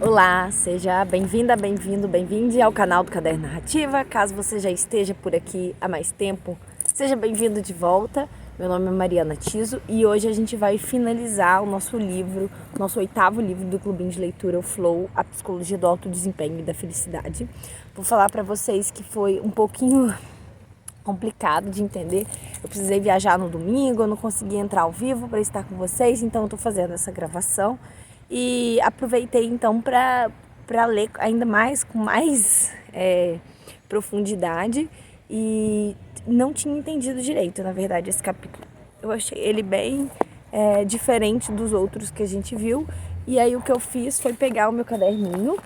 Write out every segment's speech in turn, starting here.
Olá, seja bem-vinda, bem-vindo, bem-vinde ao canal do Caderno Narrativa. Caso você já esteja por aqui há mais tempo, seja bem-vindo de volta. Meu nome é Mariana Tiso e hoje a gente vai finalizar o nosso livro, nosso 8º livro do Clubinho de Leitura, o Flow, A Psicologia do Alto Desempenho e da Felicidade. Vou falar para vocês que foi um pouquinho complicado de entender. Eu precisei viajar no domingo, eu não consegui entrar ao vivo para estar com vocês, então eu estou fazendo essa gravação e aproveitei então para ler ainda mais, com mais profundidade, e não tinha entendido direito, na verdade, esse capítulo. Eu achei ele bem diferente dos outros que a gente viu, e aí o que eu fiz foi pegar o meu caderninho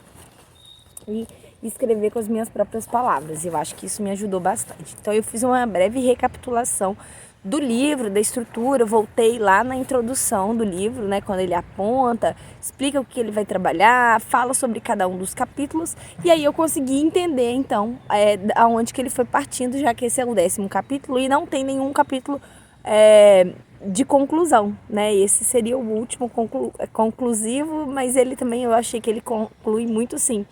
e escrever com as minhas próprias palavras. Eu acho que isso me ajudou bastante. Então eu fiz uma breve recapitulação do livro, da estrutura, voltei lá na introdução do livro, né, quando ele aponta, explica o que ele vai trabalhar, fala sobre cada um dos capítulos, e aí eu consegui entender, então, aonde que ele foi partindo, já que esse é o 10º capítulo e não tem nenhum capítulo de conclusão, né? Esse seria o último conclusivo, mas ele também, eu achei que ele conclui muito, sim,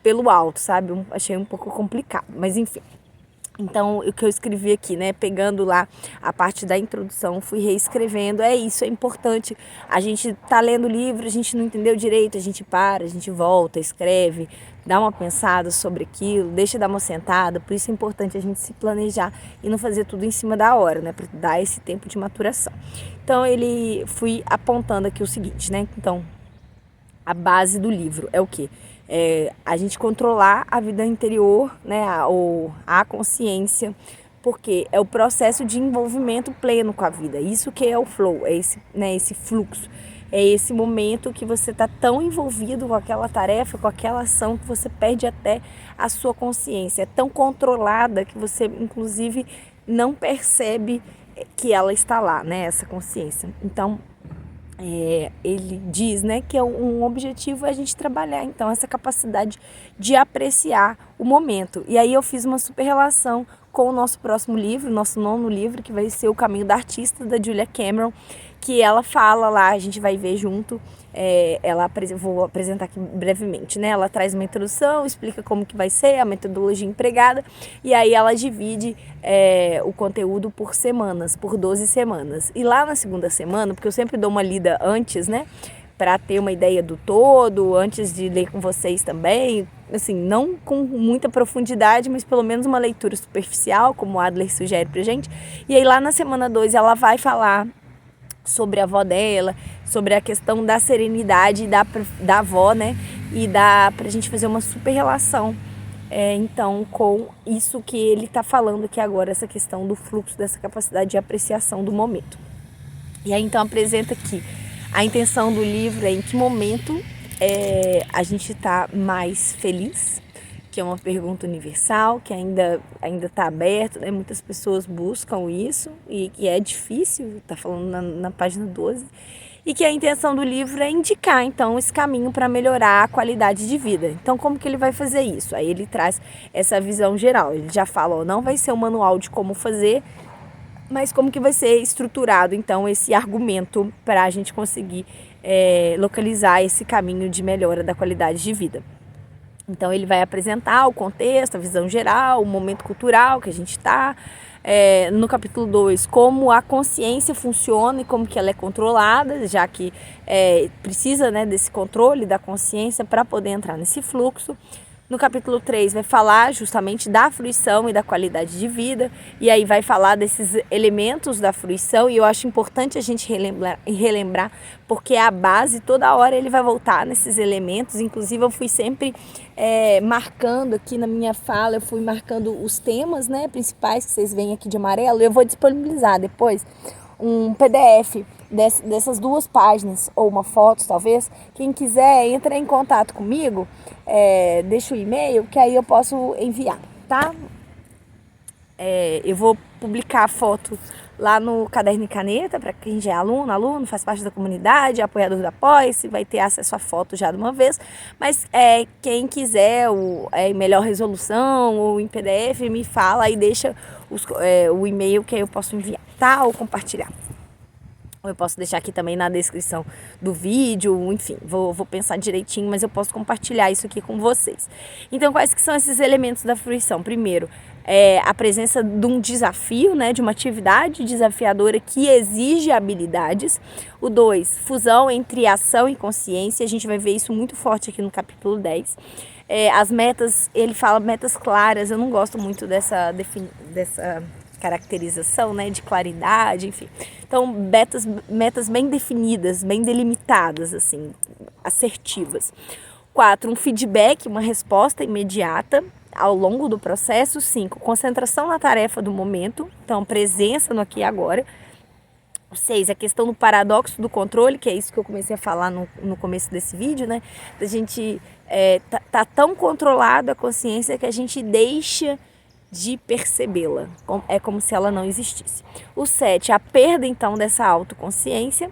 pelo alto, sabe? Achei um pouco complicado, mas enfim. Então, o que eu escrevi aqui, né, pegando lá a parte da introdução, fui reescrevendo, isso, é importante. A gente tá lendo o livro, a gente não entendeu direito, a gente para, a gente volta, escreve, dá uma pensada sobre aquilo, deixa dar uma sentada, por isso é importante a gente se planejar e não fazer tudo em cima da hora, né, para dar esse tempo de maturação. Então, fui apontando aqui o seguinte, né, então, a base do livro é o quê? A gente controlar a vida interior, né, a consciência, porque é o processo de envolvimento pleno com a vida. Isso que é o flow, é esse, né, esse fluxo. É esse momento que você está tão envolvido com aquela tarefa, com aquela ação, que você perde até a sua consciência. É tão controlada que você, inclusive, não percebe que ela está lá, né, essa consciência. Então, ele diz, né, que um objetivo é a gente trabalhar, então, essa capacidade de apreciar o momento. E aí eu fiz uma super relação com o nosso próximo livro, nosso 9º livro, que vai ser O Caminho da Artista, da Julia Cameron, que ela fala lá, a gente vai ver junto, vou apresentar aqui brevemente, né? Ela traz uma introdução, explica como que vai ser a metodologia empregada, e aí ela divide o conteúdo por semanas, por 12 semanas. E lá na segunda semana, porque eu sempre dou uma lida antes, né, para ter uma ideia do todo, antes de ler com vocês também, assim, não com muita profundidade, mas pelo menos uma leitura superficial, como o Adler sugere pra gente. E aí lá na semana 2 ela vai falar sobre a avó dela, sobre a questão da serenidade da avó, né? E dá pra gente fazer uma super relação, então, com isso que ele tá falando aqui agora, essa questão do fluxo, dessa capacidade de apreciação do momento. E aí, então, apresenta aqui a intenção do livro, em que momento a gente tá mais feliz, que é uma pergunta universal, que ainda está aberto, né? Muitas pessoas buscam isso e que é difícil, está falando na página 12, e que a intenção do livro é indicar, então, esse caminho para melhorar a qualidade de vida. Então, como que ele vai fazer isso? Aí ele traz essa visão geral, ele já fala, não vai ser um manual de como fazer, mas como que vai ser estruturado, então, esse argumento para a gente conseguir localizar esse caminho de melhora da qualidade de vida. Então, ele vai apresentar o contexto, a visão geral, o momento cultural que a gente está. No capítulo 2, como a consciência funciona e como que ela é controlada, já que precisa, né, desse controle da consciência para poder entrar nesse fluxo. No capítulo 3 vai falar justamente da fruição e da qualidade de vida, e aí vai falar desses elementos da fruição, e eu acho importante a gente relembrar, porque é a base, toda hora ele vai voltar nesses elementos. Inclusive eu fui sempre marcando aqui na minha fala, eu fui marcando os temas, né, principais que vocês veem aqui de amarelo, e eu vou disponibilizar depois um PDF dessas 2 páginas, ou uma foto talvez. Quem quiser, entra em contato comigo, deixa o e-mail, que aí eu posso enviar, tá? Eu vou publicar a foto lá no Caderno e Caneta, para quem já é aluno, faz parte da comunidade, apoiador da Apoia-se, vai ter acesso à foto já de uma vez. Mas quem quiser em melhor resolução ou em PDF, me fala e deixa o e-mail, que aí eu posso enviar, tá? Ou compartilhar. Eu posso deixar aqui também na descrição do vídeo, enfim, vou pensar direitinho, mas eu posso compartilhar isso aqui com vocês. Então, quais que são esses elementos da fruição? Primeiro, a presença de um desafio, né, de uma atividade desafiadora que exige habilidades. O 2, fusão entre ação e consciência. A gente vai ver isso muito forte aqui no capítulo 10. As metas, ele fala metas claras. Eu não gosto muito dessa caracterização, né, de claridade, enfim. Então, metas bem definidas, bem delimitadas, assim, assertivas. 4, um feedback, uma resposta imediata ao longo do processo. 5, concentração na tarefa do momento, então presença no aqui e agora. 6, a questão do paradoxo do controle, que é isso que eu comecei a falar no começo desse vídeo, né? Da gente tá tão controlado a consciência que a gente deixa de percebê-la. É como se ela não existisse. O 7, a perda então dessa autoconsciência.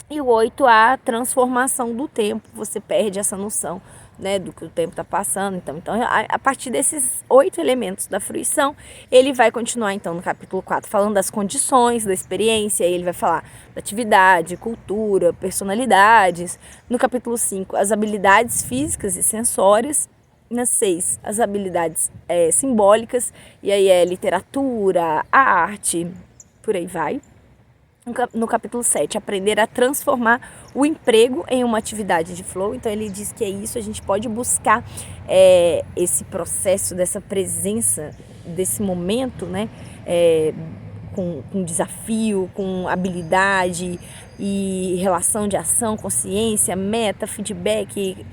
E o 8, a transformação do tempo. Você perde essa noção, né, do que o tempo está passando. Então, a partir desses 8 elementos da fruição, ele vai continuar então no capítulo 4 falando das condições da experiência. Ele vai falar da atividade, cultura, personalidades. No capítulo 5, as habilidades físicas e sensórias. Na 6, as habilidades simbólicas, e aí literatura, a arte, por aí vai. No capítulo 7, aprender a transformar o emprego em uma atividade de flow. Então ele diz que é isso, a gente pode buscar esse processo dessa presença, desse momento, né, com desafio, com habilidade e relação de ação, consciência, meta, feedback,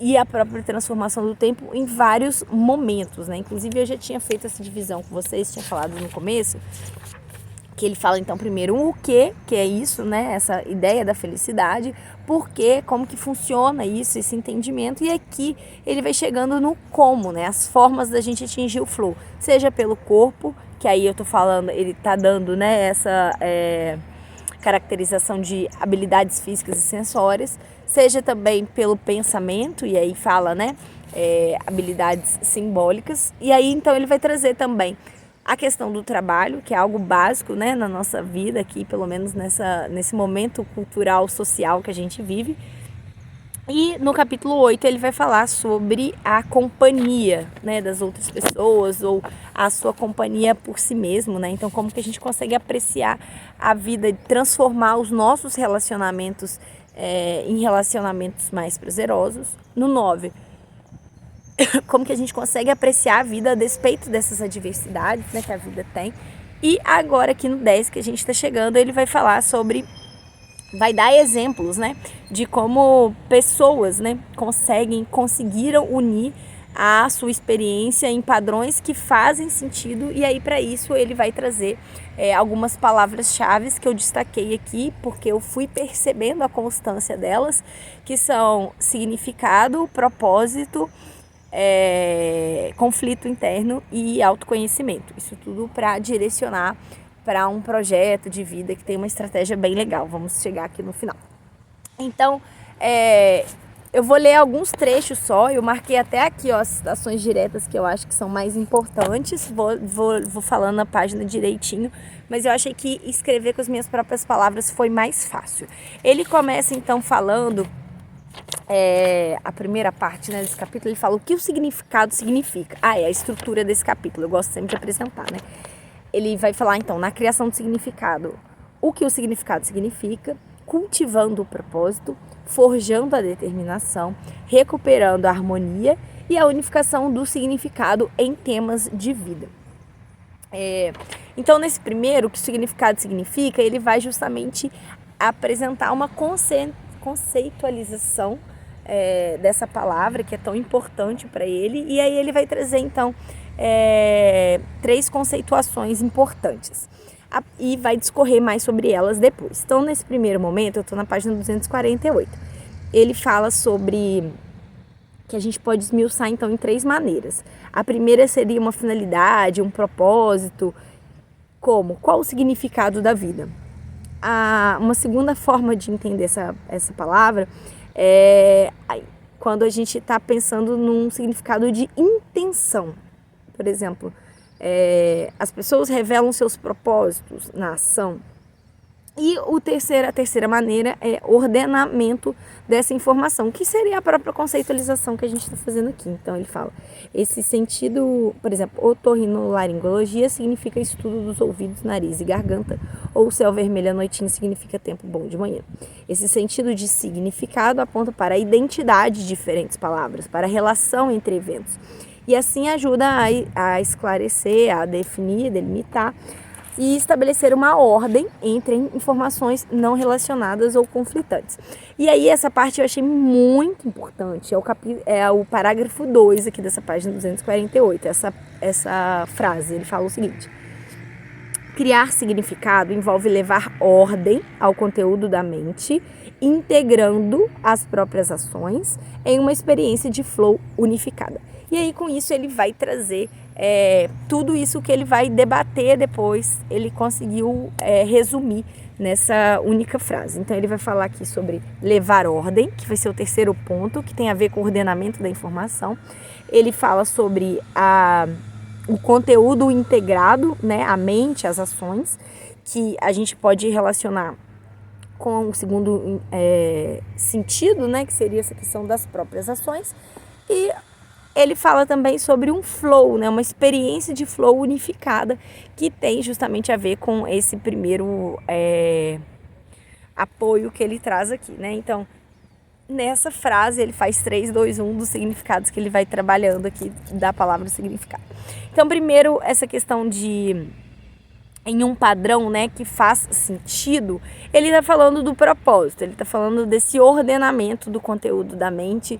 e a própria transformação do tempo em vários momentos, né? Inclusive eu já tinha feito essa divisão com vocês, tinha falado no começo, que ele fala então primeiro o que é isso, né? Essa ideia da felicidade, por quê, como que funciona isso, esse entendimento, e aqui ele vai chegando no como, né? As formas da gente atingir o flow, seja pelo corpo, que aí eu tô falando, ele tá dando, né, essa caracterização de habilidades físicas e sensórias, seja também pelo pensamento, e aí fala, né, habilidades simbólicas, e aí então ele vai trazer também a questão do trabalho, que é algo básico, né, na nossa vida aqui, pelo menos nesse momento cultural, social que a gente vive. E no capítulo 8 ele vai falar sobre a companhia, né, das outras pessoas, ou a sua companhia por si mesmo, né? Então como que a gente consegue apreciar a vida, transformar os nossos relacionamentos em relacionamentos mais prazerosos. No 9, como que a gente consegue apreciar a vida a despeito dessas adversidades, né, que a vida tem. E agora aqui no 10 que a gente está chegando, ele vai falar sobre, vai dar exemplos, né, de como pessoas, né, conseguiram unir a sua experiência em padrões que fazem sentido, e aí para isso ele vai trazer algumas palavras-chave que eu destaquei aqui, porque eu fui percebendo a constância delas, que são significado, propósito, conflito interno e autoconhecimento. Isso tudo para direcionar para um projeto de vida que tem uma estratégia bem legal. Vamos chegar aqui no final. Então, eu vou ler alguns trechos só. Eu marquei até aqui, ó, as citações diretas que eu acho que são mais importantes. Vou falando a página direitinho, mas eu achei que escrever com as minhas próprias palavras foi mais fácil. Ele começa então falando, a primeira parte, né, desse capítulo, ele fala o que o significado significa. É a estrutura desse capítulo, eu gosto sempre de apresentar, né? Ele vai falar então na criação do significado, o que o significado significa, cultivando o propósito, forjando a determinação, recuperando a harmonia e a unificação do significado em temas de vida. Então, nesse primeiro, o que o significado significa, ele vai justamente apresentar uma conceitualização dessa palavra que é tão importante para ele, e aí ele vai trazer então 3 conceituações importantes e vai discorrer mais sobre elas depois. Então, nesse primeiro momento, eu estou na página 248. Ele fala sobre que a gente pode esmiuçar então em 3 maneiras. A primeira seria uma finalidade, um propósito, qual o significado da vida. Uma segunda forma de entender essa palavra é quando a gente está pensando num significado de intenção. Por exemplo, as pessoas revelam seus propósitos na ação. E a terceira maneira é ordenamento dessa informação, que seria a própria conceitualização que a gente está fazendo aqui. Então ele fala, esse sentido, por exemplo, otorrinolaringologia significa estudo dos ouvidos, nariz e garganta, ou céu vermelho à noitinha significa tempo bom de manhã. Esse sentido de significado aponta para a identidade de diferentes palavras, para a relação entre eventos, e assim ajuda a esclarecer, a definir, delimitar, e estabelecer uma ordem entre informações não relacionadas ou conflitantes. E aí essa parte eu achei muito importante, é o parágrafo 2 aqui dessa página 248, essa frase, ele fala o seguinte: criar significado envolve levar ordem ao conteúdo da mente, integrando as próprias ações em uma experiência de flow unificada. E aí com isso ele vai trazer tudo isso que ele vai debater depois, ele conseguiu resumir nessa única frase. Então ele vai falar aqui sobre levar ordem, que vai ser o terceiro ponto, que tem a ver com o ordenamento da informação. Ele fala sobre o conteúdo integrado, né, a mente, as ações, que a gente pode relacionar com o segundo sentido, né, que seria essa questão das próprias ações. E ele fala também sobre um flow, né, uma experiência de flow unificada, que tem justamente a ver com esse primeiro apoio que ele traz aqui, né? Então, nessa frase ele faz 3, 2, 1 dos significados que ele vai trabalhando aqui da palavra significado. Então, primeiro, essa questão de em um padrão, né, que faz sentido, ele está falando do propósito, ele está falando desse ordenamento do conteúdo da mente,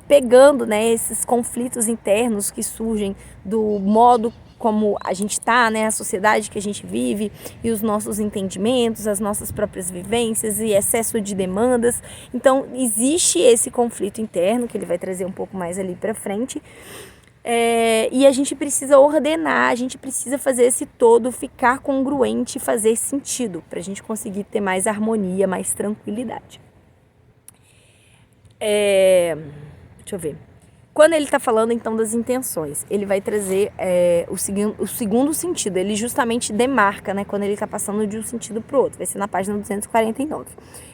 pegando, né, esses conflitos internos que surgem do modo como a gente está, né, a sociedade que a gente vive e os nossos entendimentos, as nossas próprias vivências e excesso de demandas. Então, existe esse conflito interno que ele vai trazer um pouco mais ali para frente. E a gente precisa ordenar, a gente precisa fazer esse todo ficar congruente e fazer sentido para a gente conseguir ter mais harmonia, mais tranquilidade. Deixa eu ver. Quando ele está falando então das intenções, ele vai trazer o segundo sentido, ele justamente demarca, né, quando ele está passando de um sentido para o outro, vai ser na página 249.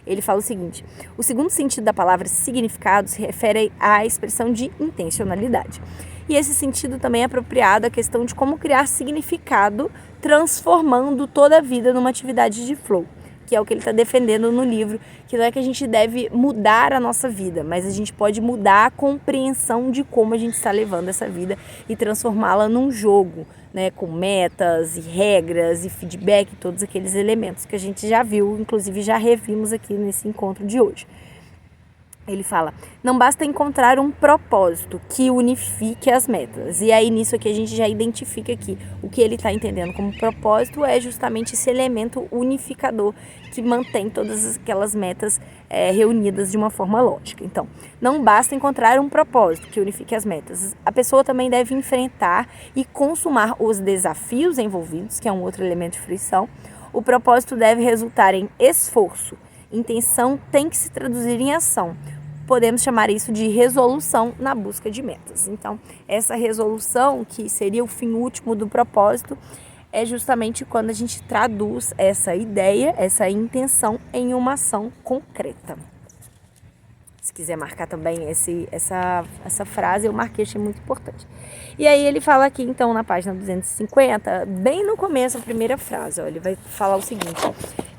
Ele fala o seguinte: o segundo sentido da palavra significado se refere à expressão de intencionalidade. E esse sentido também é apropriado à questão de como criar significado, transformando toda a vida numa atividade de flow, que é o que ele está defendendo no livro, que não é que a gente deve mudar a nossa vida, mas a gente pode mudar a compreensão de como a gente está levando essa vida e transformá-la num jogo, né, com metas e regras e feedback, todos aqueles elementos que a gente já viu, inclusive já revimos aqui nesse encontro de hoje. Ele fala, não basta encontrar um propósito que unifique as metas. E aí nisso aqui a gente já identifica aqui o que ele está entendendo como propósito é justamente esse elemento unificador que mantém todas aquelas metas reunidas de uma forma lógica. Então, não basta encontrar um propósito que unifique as metas. A pessoa também deve enfrentar e consumar os desafios envolvidos, que é um outro elemento de fruição. O propósito deve resultar em esforço. Intenção tem que se traduzir em ação. Podemos chamar isso de resolução na busca de metas. Então, essa resolução, que seria o fim último do propósito, é justamente quando a gente traduz essa ideia, essa intenção em uma ação concreta. Se quiser marcar também essa frase, eu marquei, achei muito importante. E aí ele fala aqui, então, na página 250, bem no começo, a primeira frase, ó, ele vai falar o seguinte: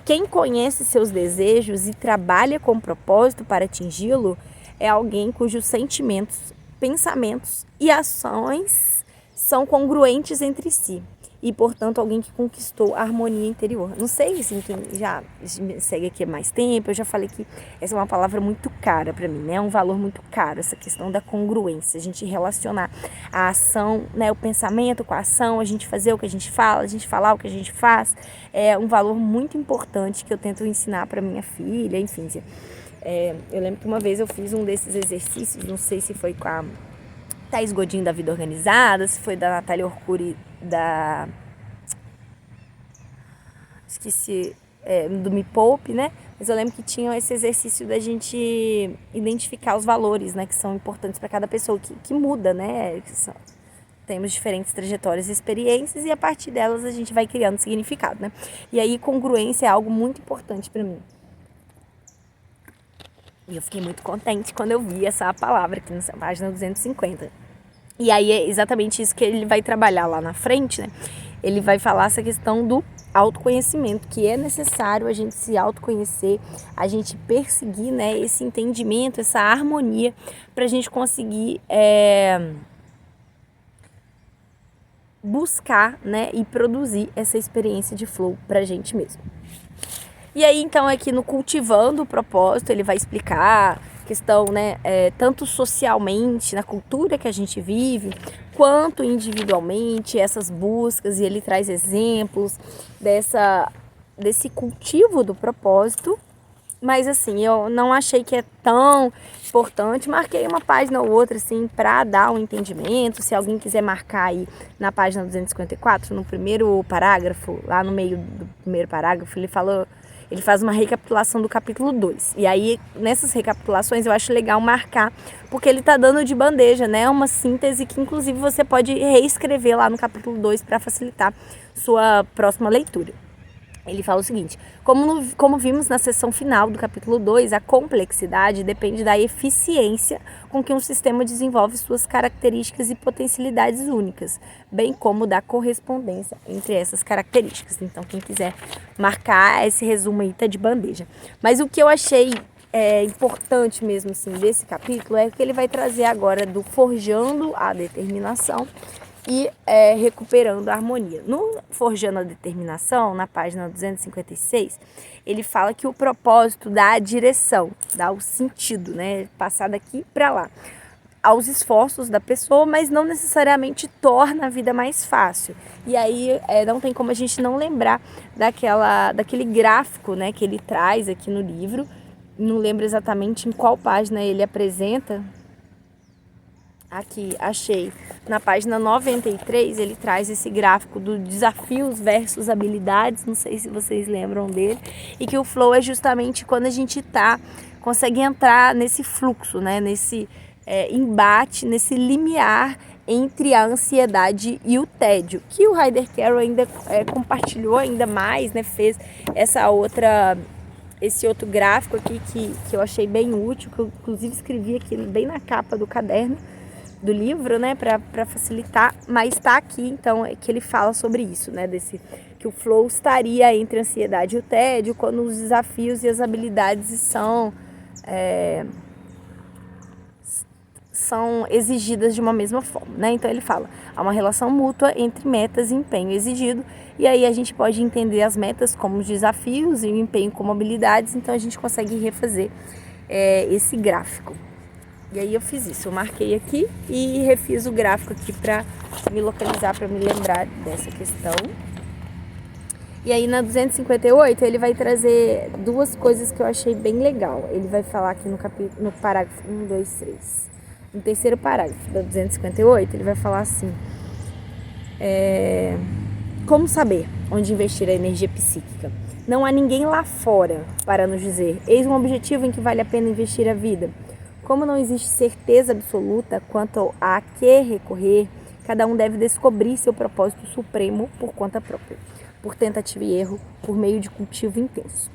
quem conhece seus desejos e trabalha com propósito para atingi-lo é alguém cujos sentimentos, pensamentos e ações são congruentes entre si. E, portanto, alguém que conquistou a harmonia interior. Não sei, assim, quem já me segue aqui há mais tempo, eu já falei que essa é uma palavra muito cara para mim, né? É um valor muito caro, essa questão da congruência. A gente relacionar a ação, né, o pensamento com a ação, a gente fazer o que a gente fala, a gente falar o que a gente faz. É um valor muito importante que eu tento ensinar para minha filha, enfim. Eu lembro que uma vez eu fiz um desses exercícios, não sei se foi com a Thaís Godinho da Vida Organizada, se foi da Natália Orcuri do Me Poupe, né? Mas eu lembro que tinha esse exercício da gente identificar os valores, né, que são importantes para cada pessoa, que muda, né? temos diferentes trajetórias e experiências e a partir delas a gente vai criando significado, né? E aí congruência é algo muito importante para mim. E eu fiquei muito contente quando eu vi essa palavra aqui nessa página 250. E aí é exatamente isso que ele vai trabalhar lá na frente, né? Ele vai falar essa questão do autoconhecimento, que é necessário a gente se autoconhecer, a gente perseguir, né, esse entendimento, essa harmonia, para a gente conseguir buscar, né, e produzir essa experiência de flow para a gente mesmo. E aí, então, aqui no Cultivando o Propósito, ele vai explicar questão, né, tanto socialmente, na cultura que a gente vive, quanto individualmente, essas buscas, e ele traz exemplos desse cultivo do propósito. Mas assim, eu não achei que é tão importante, marquei uma página ou outra assim para dar um entendimento. Se alguém quiser marcar aí na página 254, no primeiro parágrafo, lá no meio do primeiro parágrafo, ele faz uma recapitulação do capítulo 2. E aí, nessas recapitulações, eu acho legal marcar, porque ele tá dando de bandeja, né? Uma síntese que, inclusive, você pode reescrever lá no capítulo 2 para facilitar sua próxima leitura. Ele fala o seguinte: como vimos na seção final do capítulo 2, a complexidade depende da eficiência com que um sistema desenvolve suas características e potencialidades únicas, bem como da correspondência entre essas características. Então, quem quiser marcar esse resumo aí tá de bandeja. Mas o que eu achei importante mesmo assim desse capítulo é que ele vai trazer agora do forjando a determinação e recuperando a harmonia. No Forjando a Determinação, na página 256, ele fala que o propósito dá a direção, dá o sentido, né? Passar daqui para lá, aos esforços da pessoa, mas não necessariamente torna a vida mais fácil. E aí não tem como a gente não lembrar daquele gráfico, né, que ele traz aqui no livro. Não lembro exatamente em qual página ele apresenta. Aqui, achei. Na página 93, ele traz esse gráfico do desafios versus habilidades. Não sei se vocês lembram dele. E que o flow é justamente quando a gente consegue entrar nesse fluxo, né? Nesse embate, nesse limiar entre a ansiedade e o tédio. Que o Ryder Carroll ainda compartilhou ainda mais, né? Fez esse outro gráfico aqui que eu achei bem útil, que eu inclusive escrevi aqui bem na capa do caderno do livro, né, para facilitar, mas está aqui, então, que ele fala sobre isso, né, que o flow estaria entre a ansiedade e o tédio, quando os desafios e as habilidades são exigidas de uma mesma forma, né? Então ele fala, há uma relação mútua entre metas e empenho exigido, e aí a gente pode entender as metas como desafios e o empenho como habilidades, então a gente consegue refazer esse gráfico. E aí eu fiz isso, eu marquei aqui e refiz o gráfico aqui para me localizar, para me lembrar dessa questão. E aí na 258 ele vai trazer duas coisas que eu achei bem legal. Ele vai falar aqui no parágrafo 1, 2, 3. No terceiro parágrafo da 258 ele vai falar assim: como saber onde investir a energia psíquica? Não há ninguém lá fora para nos dizer, eis um objetivo em que vale a pena investir a vida. Como não existe certeza absoluta quanto a que recorrer, cada um deve descobrir seu propósito supremo por conta própria, por tentativa e erro, por meio de cultivo intenso.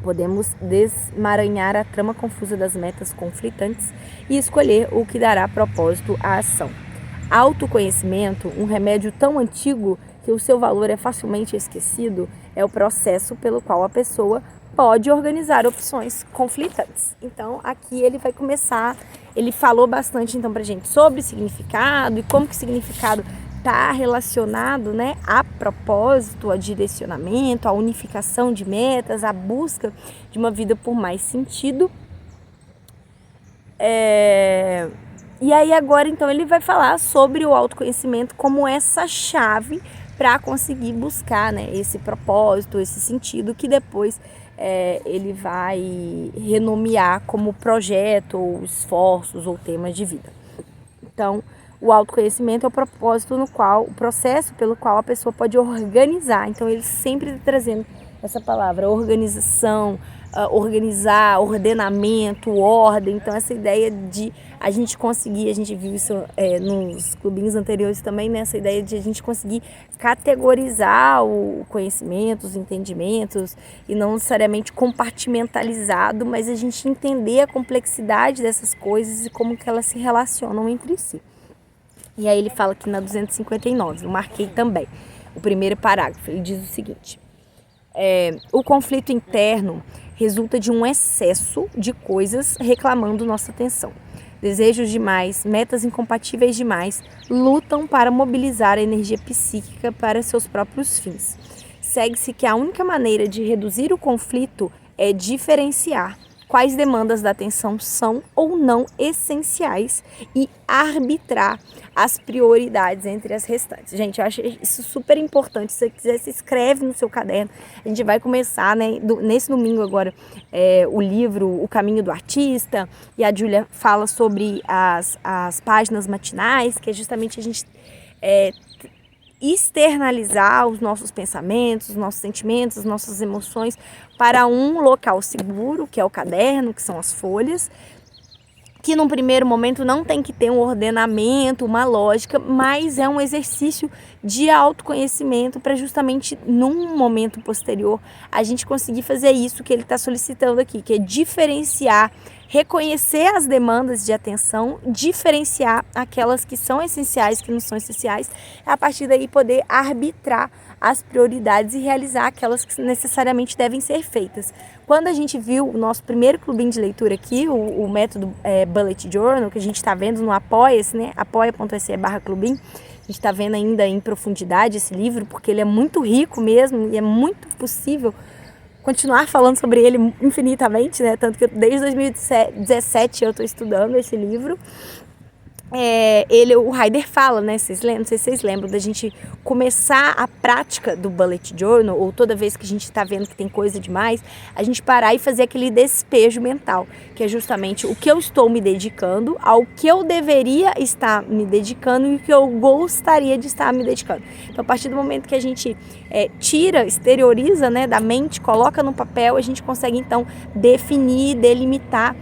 Podemos desmaranhar a trama confusa das metas conflitantes e escolher o que dará propósito à ação. Autoconhecimento, um remédio tão antigo que o seu valor é facilmente esquecido, é o processo pelo qual a pessoa pode organizar opções conflitantes. Então, aqui ele vai começar, ele falou bastante então pra gente sobre significado e como que o significado está relacionado, né, a propósito, a direcionamento, a unificação de metas, a busca de uma vida por mais sentido. E aí agora então ele vai falar sobre o autoconhecimento como essa chave para conseguir buscar, né, esse propósito, esse sentido que depois ele vai renomear como projeto, ou esforços, ou temas de vida. Então, o autoconhecimento é o processo pelo qual a pessoa pode organizar. Então, ele sempre está trazendo essa palavra, organização, organizar, ordenamento, ordem. Então essa ideia de a gente conseguir, a gente viu isso nos clubinhos anteriores também, né? Essa ideia de a gente conseguir categorizar o conhecimento, os entendimentos, e não necessariamente compartimentalizado, mas a gente entender a complexidade dessas coisas e como que elas se relacionam entre si. E aí ele fala aqui na 259, eu marquei também o primeiro parágrafo, ele diz o seguinte: o conflito interno resulta de um excesso de coisas reclamando nossa atenção. Desejos demais, metas incompatíveis demais, lutam para mobilizar a energia psíquica para seus próprios fins. Segue-se que a única maneira de reduzir o conflito é diferenciar quais demandas da atenção são ou não essenciais e arbitrar as prioridades entre as restantes. Gente, eu acho isso super importante. Se você quiser, se escreve no seu caderno. A gente vai começar, né, nesse domingo agora, o livro O Caminho do Artista, e a Júlia fala sobre as páginas matinais, que é justamente a gente externalizar os nossos pensamentos, os nossos sentimentos, as nossas emoções para um local seguro, que é o caderno, que são as folhas, que num primeiro momento não tem que ter um ordenamento, uma lógica, mas é um exercício de autoconhecimento para justamente num momento posterior a gente conseguir fazer isso que ele está solicitando aqui, que é diferenciar, reconhecer as demandas de atenção, diferenciar aquelas que são essenciais, que não são essenciais, a partir daí poder arbitrar as prioridades e realizar aquelas que necessariamente devem ser feitas. Quando a gente viu o nosso primeiro clubinho de leitura aqui, o método Bullet Journal, que a gente está vendo no Apoia-se, né? apoia.se/clubinho, a gente está vendo ainda em profundidade esse livro, porque ele é muito rico mesmo e é muito possível continuar falando sobre ele infinitamente, né? Tanto que desde 2017 eu estou estudando esse livro. O Heider fala, né? Não sei se vocês lembram da gente começar a prática do Bullet Journal, ou toda vez que a gente está vendo que tem coisa demais, a gente parar e fazer aquele despejo mental, que é justamente o que eu estou me dedicando, ao que eu deveria estar me dedicando e o que eu gostaria de estar me dedicando. Então, a partir do momento que a gente tira, exterioriza, né, da mente, coloca no papel, a gente consegue então definir, delimitar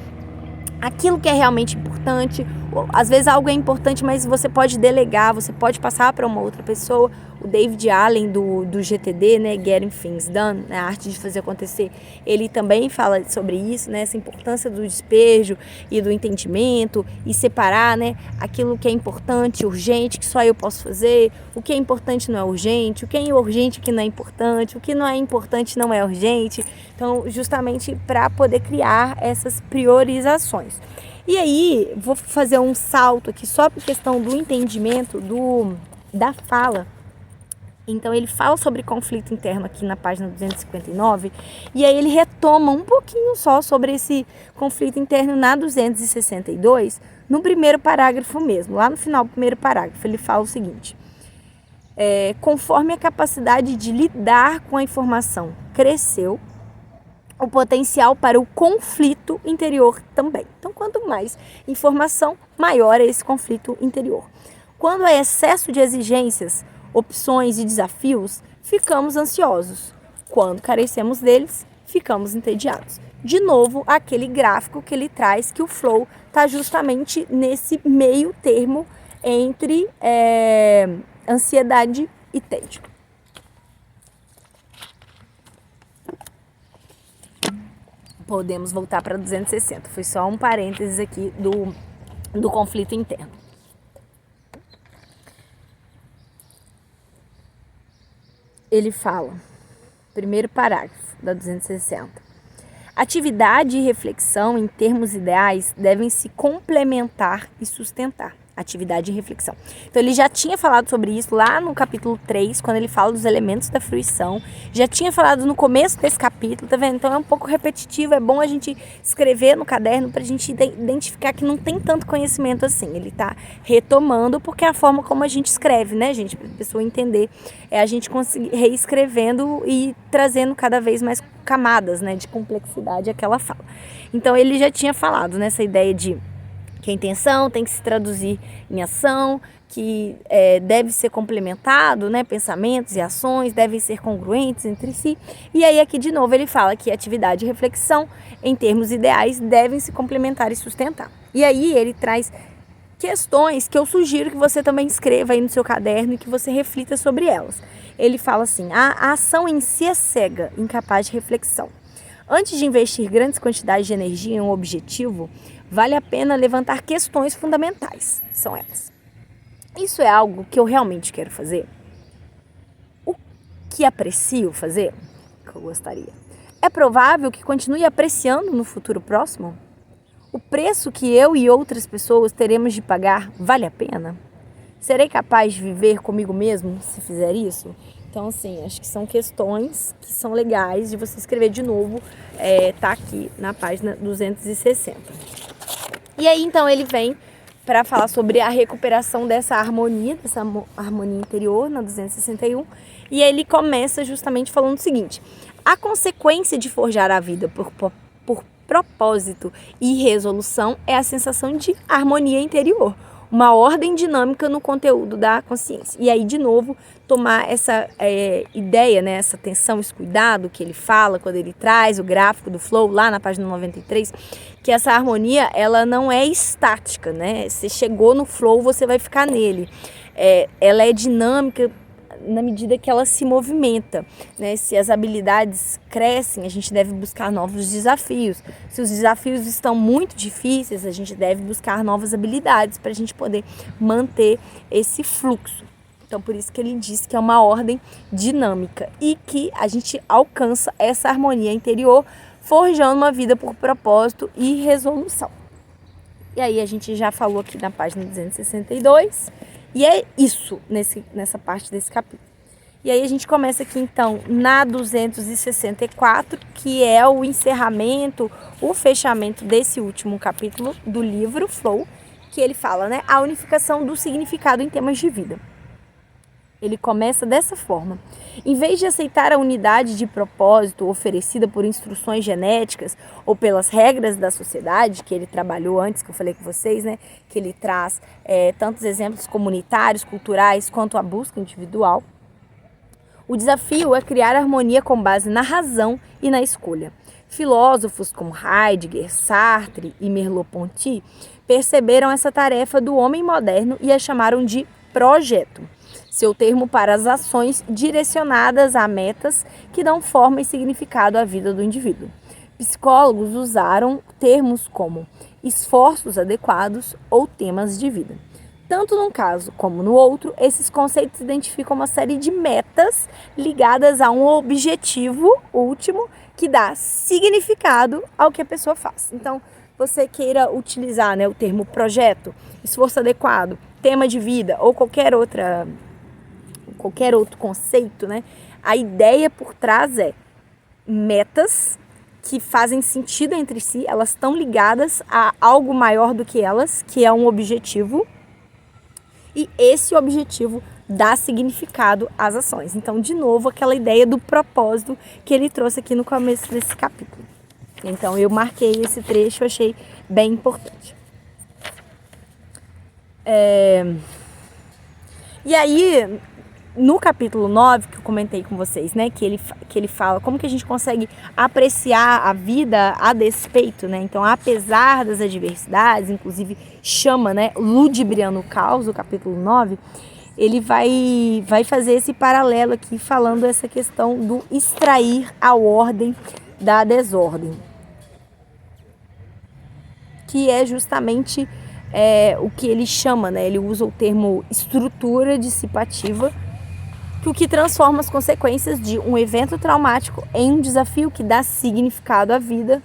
aquilo que é realmente importante. Às vezes algo é importante, mas você pode delegar, você pode passar para uma outra pessoa. O David Allen do GTD, né, Getting Things Done, né, a arte de fazer acontecer, ele também fala sobre isso, né, essa importância do despejo e do entendimento, e separar, né, aquilo que é importante, urgente, que só eu posso fazer, o que é importante não é urgente, o que é urgente que não é importante, o que não é importante não é urgente. Então, justamente para poder criar essas priorizações. E aí, vou fazer um salto aqui só por questão do entendimento da fala. Então, ele fala sobre conflito interno aqui na página 259, e aí ele retoma um pouquinho só sobre esse conflito interno na 262, no primeiro parágrafo mesmo, lá no final do primeiro parágrafo, ele fala o seguinte: conforme a capacidade de lidar com a informação cresceu, o potencial para o conflito interior também. Então, quanto mais informação, maior é esse conflito interior. Quando há excesso de exigências, opções e desafios, ficamos ansiosos. Quando carecemos deles, ficamos entediados. De novo, aquele gráfico que ele traz, que o flow está justamente nesse meio termo entre ansiedade e tédio. Podemos voltar para 260. Foi só um parênteses aqui do conflito interno. Ele fala, primeiro parágrafo da 260. Atividade e reflexão em termos ideais devem se complementar e sustentar. Atividade e reflexão. Então, ele já tinha falado sobre isso lá no capítulo 3, quando ele fala dos elementos da fruição. Já tinha falado no começo desse capítulo, tá vendo? Então, é um pouco repetitivo. É bom a gente escrever no caderno pra gente identificar que não tem tanto conhecimento assim. Ele tá retomando, porque é a forma como a gente escreve, né, gente? Pra pessoa entender. É a gente conseguir reescrevendo e trazendo cada vez mais camadas, né, de complexidade àquela fala. Então, ele já tinha falado nessa ideia de que a intenção tem que se traduzir em ação, que deve ser complementado, né? Pensamentos e ações devem ser congruentes entre si. E aí aqui de novo ele fala que atividade e reflexão, em termos ideais, devem se complementar e sustentar. E aí ele traz questões que eu sugiro que você também escreva aí no seu caderno e que você reflita sobre elas. Ele fala assim: a ação em si é cega, incapaz de reflexão. Antes de investir grandes quantidades de energia em um objetivo, vale a pena levantar questões fundamentais. São elas: isso é algo que eu realmente quero fazer? O que aprecio fazer? Que eu gostaria. É provável que continue apreciando no futuro próximo? O preço que eu e outras pessoas teremos de pagar vale a pena? Serei capaz de viver comigo mesmo se fizer isso? Então, assim, acho que são questões que são legais de você escrever de novo. Tá aqui na página 260. E aí, então, ele vem para falar sobre a recuperação dessa harmonia interior, na 261. E ele começa justamente falando o seguinte: a consequência de forjar a vida por propósito e resolução é a sensação de harmonia interior, uma ordem dinâmica no conteúdo da consciência. E aí, de novo, tomar essa ideia, né, essa atenção, esse cuidado que ele fala quando ele traz o gráfico do flow lá na página 93, que essa harmonia, ela não é estática, né? Você chegou no flow, você vai ficar nele. Ela é dinâmica na medida que ela se movimenta, né? Se as habilidades crescem, a gente deve buscar novos desafios. Se os desafios estão muito difíceis, a gente deve buscar novas habilidades para a gente poder manter esse fluxo. Então, por isso que ele diz que é uma ordem dinâmica e que a gente alcança essa harmonia interior forjando uma vida por propósito e resolução. E aí a gente já falou aqui na página 262, e é isso nessa parte desse capítulo. E aí a gente começa aqui então na 264, que é o encerramento, o fechamento desse último capítulo do livro Flow, que ele fala, né, a unificação do significado em temas de vida. Ele começa dessa forma: em vez de aceitar a unidade de propósito oferecida por instruções genéticas ou pelas regras da sociedade, que ele trabalhou antes, que eu falei com vocês, né? Que ele traz tantos exemplos comunitários, culturais, quanto a busca individual. O desafio é criar harmonia com base na razão e na escolha. Filósofos como Heidegger, Sartre e Merleau-Ponty perceberam essa tarefa do homem moderno e a chamaram de projeto, seu termo para as ações direcionadas a metas que dão forma e significado à vida do indivíduo. Psicólogos usaram termos como esforços adequados ou temas de vida. Tanto num caso como no outro, esses conceitos identificam uma série de metas ligadas a um objetivo último que dá significado ao que a pessoa faz. Então, você queira utilizar, né, o termo projeto, esforço adequado, tema de vida ou qualquer outro conceito, né? A ideia por trás é metas que fazem sentido entre si, elas estão ligadas a algo maior do que elas, que é um objetivo, e esse objetivo dá significado às ações. Então, de novo, aquela ideia do propósito que ele trouxe aqui no começo desse capítulo. Então, eu marquei esse trecho, achei bem importante. E aí, no capítulo 9, que eu comentei com vocês, né, que ele fala como que a gente consegue apreciar a vida a despeito, né, então apesar das adversidades, inclusive chama, né, ludibriando o caos, o capítulo 9, ele vai fazer esse paralelo aqui, falando essa questão do extrair a ordem da desordem, que é justamente o que ele chama, né, ele usa o termo estrutura dissipativa, que o que transforma as consequências de um evento traumático em um desafio que dá significado à vida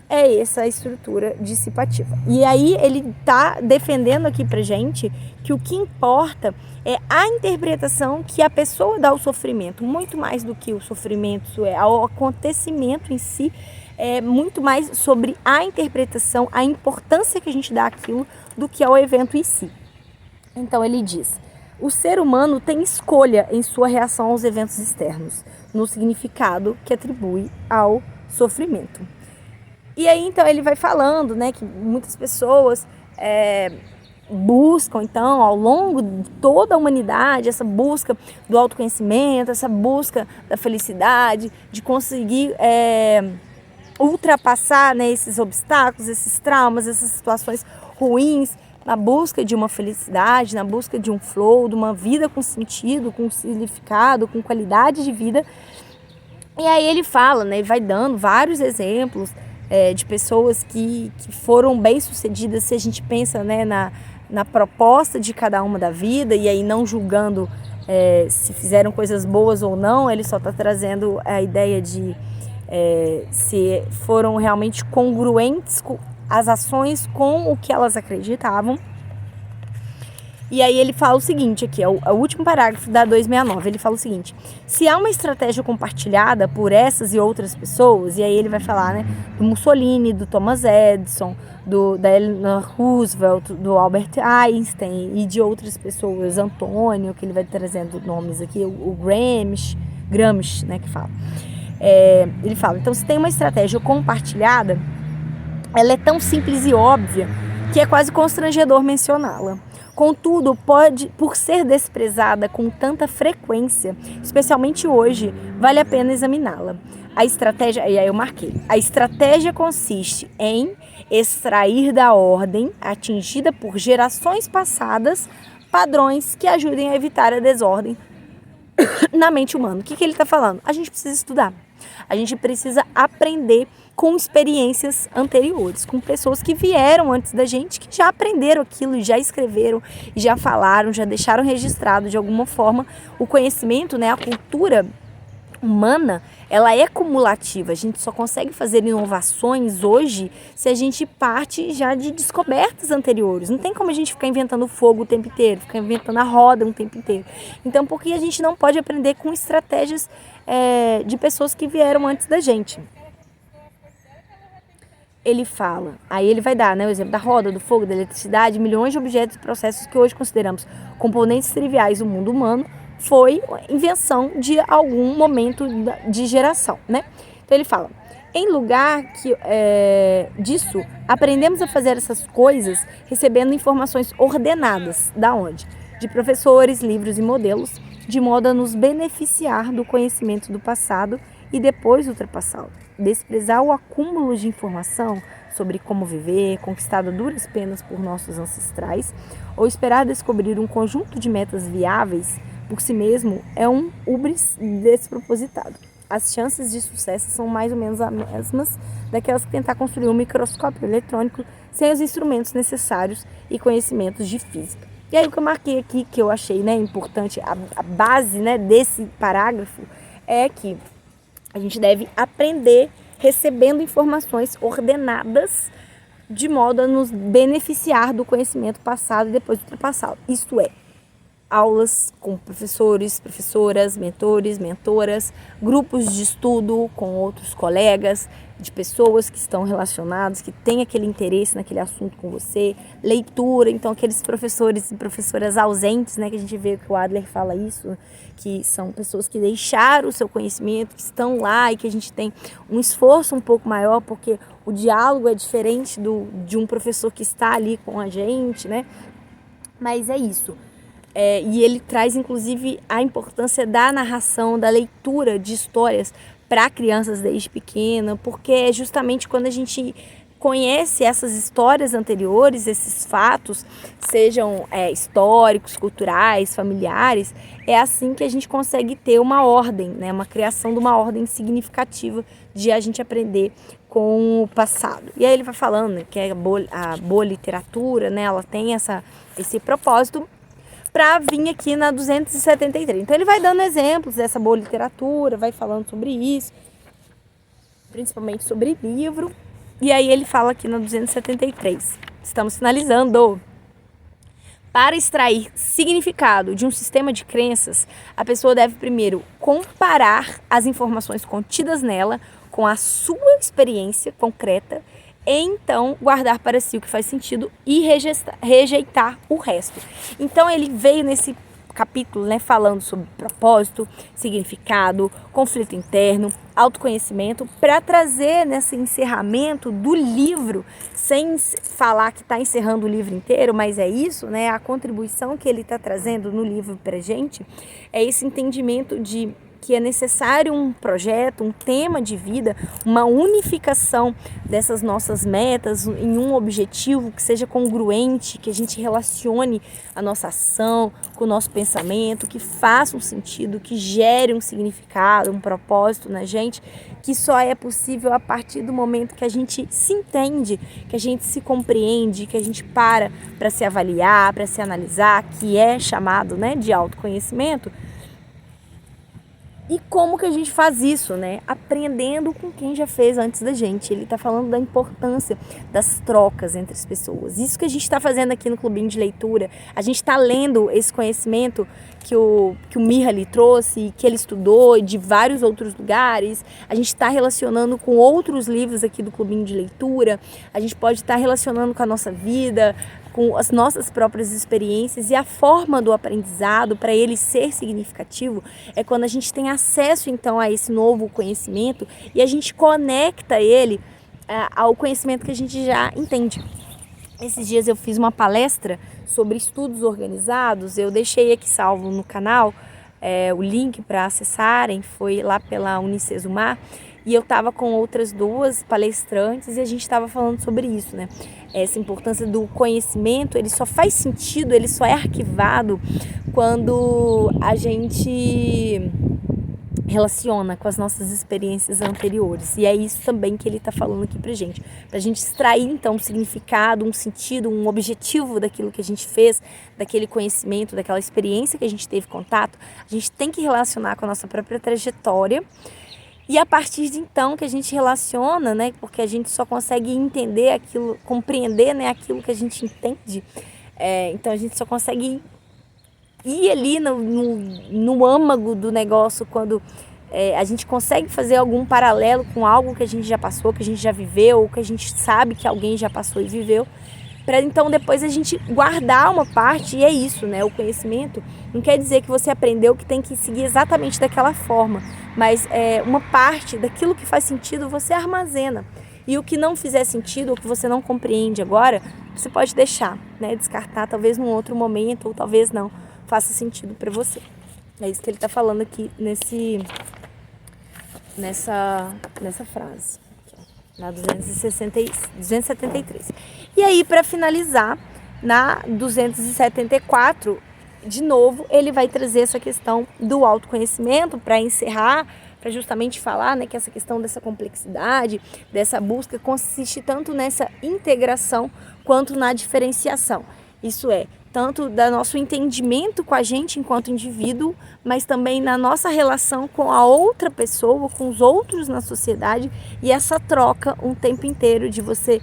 é essa estrutura dissipativa. E aí ele está defendendo aqui pra gente que o que importa é a interpretação que a pessoa dá ao sofrimento, muito mais do que o sofrimento, ao acontecimento em si, é muito mais sobre a interpretação, a importância que a gente dá àquilo do que ao evento em si. Então ele diz: o ser humano tem escolha em sua reação aos eventos externos, no significado que atribui ao sofrimento. E aí, então, ele vai falando, né, que muitas pessoas buscam, então, ao longo de toda a humanidade, essa busca do autoconhecimento, essa busca da felicidade, de conseguir ultrapassar, né, esses obstáculos, esses traumas, essas situações ruins, na busca de uma felicidade, na busca de um flow, de uma vida com sentido, com significado, com qualidade de vida. E aí ele fala, né, ele vai dando vários exemplos de pessoas que foram bem-sucedidas, se a gente pensa, né, na proposta de cada uma da vida, e aí não julgando se fizeram coisas boas ou não, ele só está trazendo a ideia de se foram realmente congruentes com as ações com o que elas acreditavam. E aí ele fala o seguinte aqui, é o último parágrafo da 269, ele fala o seguinte: se há uma estratégia compartilhada por essas e outras pessoas, e aí ele vai falar, né, do Mussolini, do Thomas Edison, da Eleanor Roosevelt, do Albert Einstein e de outras pessoas, Antônio, que ele vai trazendo nomes aqui, o Gramsci, né, que fala. Ele fala, então, se tem uma estratégia compartilhada, ela é tão simples e óbvia que é quase constrangedor mencioná-la. Contudo, por ser desprezada com tanta frequência, especialmente hoje, vale a pena examiná-la. A estratégia, e aí eu marquei, a estratégia consiste em extrair da ordem atingida por gerações passadas padrões que ajudem a evitar a desordem na mente humana. O que ele está falando? A gente precisa estudar. A gente precisa aprender com experiências anteriores, com pessoas que vieram antes da gente, que já aprenderam aquilo, já escreveram, já falaram, já deixaram registrado de alguma forma o conhecimento, né? A cultura humana, ela é cumulativa. A gente só consegue fazer inovações hoje se a gente parte já de descobertas anteriores. Não tem como a gente ficar inventando fogo o tempo inteiro, ficar inventando a roda o tempo inteiro. Então, por que a gente não pode aprender com estratégias de pessoas que vieram antes da gente? Ele fala, aí ele vai dar, né, o exemplo da roda, do fogo, da eletricidade, milhões de objetos e processos que hoje consideramos componentes triviais do mundo humano, foi invenção de algum momento de geração, né? Então ele fala, em lugar disso, aprendemos a fazer essas coisas recebendo informações ordenadas, da onde? De professores, livros e modelos, de modo a nos beneficiar do conhecimento do passado e depois ultrapassá-lo. Desprezar o acúmulo de informação sobre como viver, conquistado a duras penas por nossos ancestrais, ou esperar descobrir um conjunto de metas viáveis por si mesmo é um hubris despropositado. As chances de sucesso são mais ou menos as mesmas daquelas que tentar construir um microscópio eletrônico sem os instrumentos necessários e conhecimentos de física. E aí o que eu marquei aqui, que eu achei, né, importante, a base, né, desse parágrafo, é que a gente deve aprender recebendo informações ordenadas de modo a nos beneficiar do conhecimento passado e depois ultrapassá-lo. Isto é, aulas com professores, professoras, mentores, mentoras, grupos de estudo com outros colegas, de pessoas que estão relacionadas, que têm aquele interesse naquele assunto com você, leitura, então aqueles professores e professoras ausentes, né, que a gente vê que o Adler fala isso, que são pessoas que deixaram o seu conhecimento, que estão lá e que a gente tem um esforço um pouco maior, porque o diálogo é diferente de um professor que está ali com a gente, né, mas é isso. E ele traz, inclusive, a importância da narração, da leitura de histórias para crianças desde pequena, porque é justamente quando a gente conhece essas histórias anteriores, esses fatos, sejam históricos, culturais, familiares, é assim que a gente consegue ter uma ordem, né? Uma criação de uma ordem significativa de a gente aprender com o passado. E aí ele vai falando que a boa literatura, né? Ela tem esse propósito para vir aqui na 273. Então ele vai dando exemplos dessa boa literatura, vai falando sobre isso, principalmente sobre livro. E aí ele fala aqui na 273. Estamos finalizando. Para extrair significado de um sistema de crenças, a pessoa deve primeiro comparar as informações contidas nela com a sua experiência concreta, e então guardar para si o que faz sentido e rejeitar o resto. Então ele veio nesse capítulo, né, falando sobre propósito, significado, conflito interno, autoconhecimento, para trazer nesse encerramento do livro, sem falar que está encerrando o livro inteiro, mas é isso, né, a contribuição que ele está trazendo no livro para a gente, é esse entendimento de que é necessário um projeto, um tema de vida, uma unificação dessas nossas metas em um objetivo que seja congruente, que a gente relacione a nossa ação com o nosso pensamento, que faça um sentido, que gere um significado, um propósito na gente, que só é possível a partir do momento que a gente se entende, que a gente se compreende, que a gente para se avaliar, para se analisar, que é chamado, né, de autoconhecimento. E como que a gente faz isso, né? Aprendendo com quem já fez antes da gente. Ele está falando da importância das trocas entre as pessoas. Isso que a gente está fazendo aqui no Clubinho de Leitura. A gente está lendo esse conhecimento que o Mihaly trouxe, que ele estudou de vários outros lugares. A gente está relacionando com outros livros aqui do Clubinho de Leitura. A gente pode estar relacionando com a nossa vida, com as nossas próprias experiências, e a forma do aprendizado para ele ser significativo é quando a gente tem acesso então a esse novo conhecimento e a gente conecta ele ao conhecimento que a gente já entende. Esses dias eu fiz uma palestra sobre estudos organizados, eu deixei aqui salvo no canal o link para acessarem, foi lá pela Unicesumar, e eu estava com outras duas palestrantes e a gente estava falando sobre isso, né? Essa importância do conhecimento, ele só faz sentido, ele só é arquivado quando a gente relaciona com as nossas experiências anteriores. E é isso também que ele está falando aqui pra gente extrair então um significado, um sentido, um objetivo daquilo que a gente fez, daquele conhecimento, daquela experiência que a gente teve contato. A gente tem que relacionar com a nossa própria trajetória. E a partir de então que a gente relaciona, né, porque a gente só consegue entender aquilo, compreender, né, aquilo que a gente entende, então a gente só consegue ir ali no âmago do negócio quando a gente consegue fazer algum paralelo com algo que a gente já passou, que a gente já viveu, ou que a gente sabe que alguém já passou e viveu, para então depois a gente guardar uma parte. E é isso, né? O conhecimento não quer dizer que você aprendeu que tem que seguir exatamente daquela forma, mas uma parte daquilo que faz sentido você armazena. E o que não fizer sentido, o que você não compreende agora, você pode deixar, né? Descartar talvez num outro momento, ou talvez não faça sentido para você. É isso que ele está falando aqui nessa frase. Na 273. E aí, para finalizar, na 274, de novo, ele vai trazer essa questão do autoconhecimento para encerrar, para justamente falar, né, que essa questão dessa complexidade, dessa busca, consiste tanto nessa integração quanto na diferenciação. Isso é, tanto do nosso entendimento com a gente enquanto indivíduo, mas também na nossa relação com a outra pessoa, com os outros na sociedade, e essa troca um tempo inteiro de você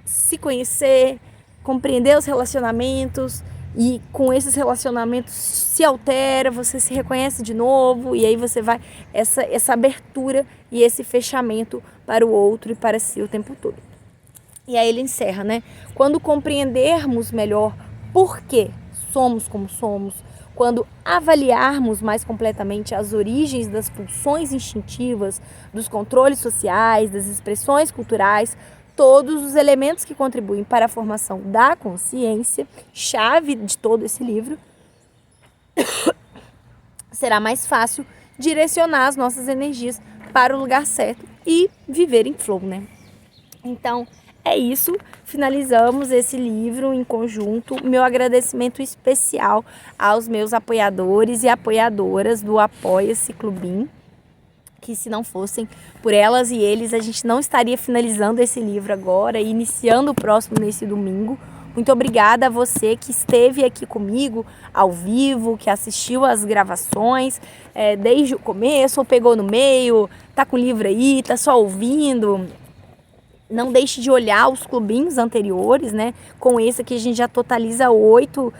se conhecer, compreender os relacionamentos, e com esses relacionamentos se altera, você se reconhece de novo, e aí você vai, essa abertura e esse fechamento para o outro e para si o tempo todo. E aí ele encerra, né? Quando compreendermos melhor por que somos como somos, quando avaliarmos mais completamente as origens das pulsões instintivas, dos controles sociais, das expressões culturais, todos os elementos que contribuem para a formação da consciência, chave de todo esse livro, será mais fácil direcionar as nossas energias para o lugar certo e viver em flow, né? Então, é isso, finalizamos esse livro em conjunto. Meu agradecimento especial aos meus apoiadores e apoiadoras do Apoia-se Clubinho, que se não fossem por elas e eles, a gente não estaria finalizando esse livro agora e iniciando o próximo nesse domingo. Muito obrigada a você que esteve aqui comigo ao vivo, que assistiu às gravações desde o começo, ou pegou no meio, tá com o livro aí, tá só ouvindo. Não deixe de olhar os clubinhos anteriores, né? Com esse aqui a gente já totaliza 8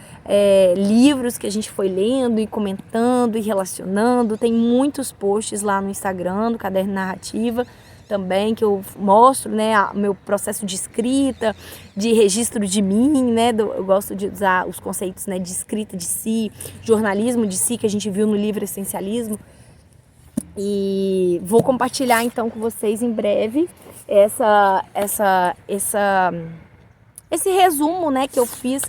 livros que a gente foi lendo e comentando e relacionando. Tem muitos posts lá no Instagram do Caderno Narrativa. também, que eu mostro, né, o meu processo de escrita, de registro de mim, né, eu gosto de usar os conceitos, né, de escrita de si, jornalismo de si, que a gente viu no livro Essencialismo. E vou compartilhar então com vocês em breve esse resumo, né, que eu fiz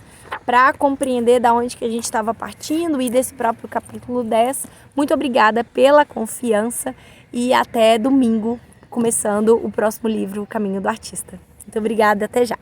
para compreender da onde que a gente estava partindo e desse próprio capítulo 10. Muito obrigada pela confiança e até domingo, começando o próximo livro, O Caminho do Artista. Muito obrigada, até já!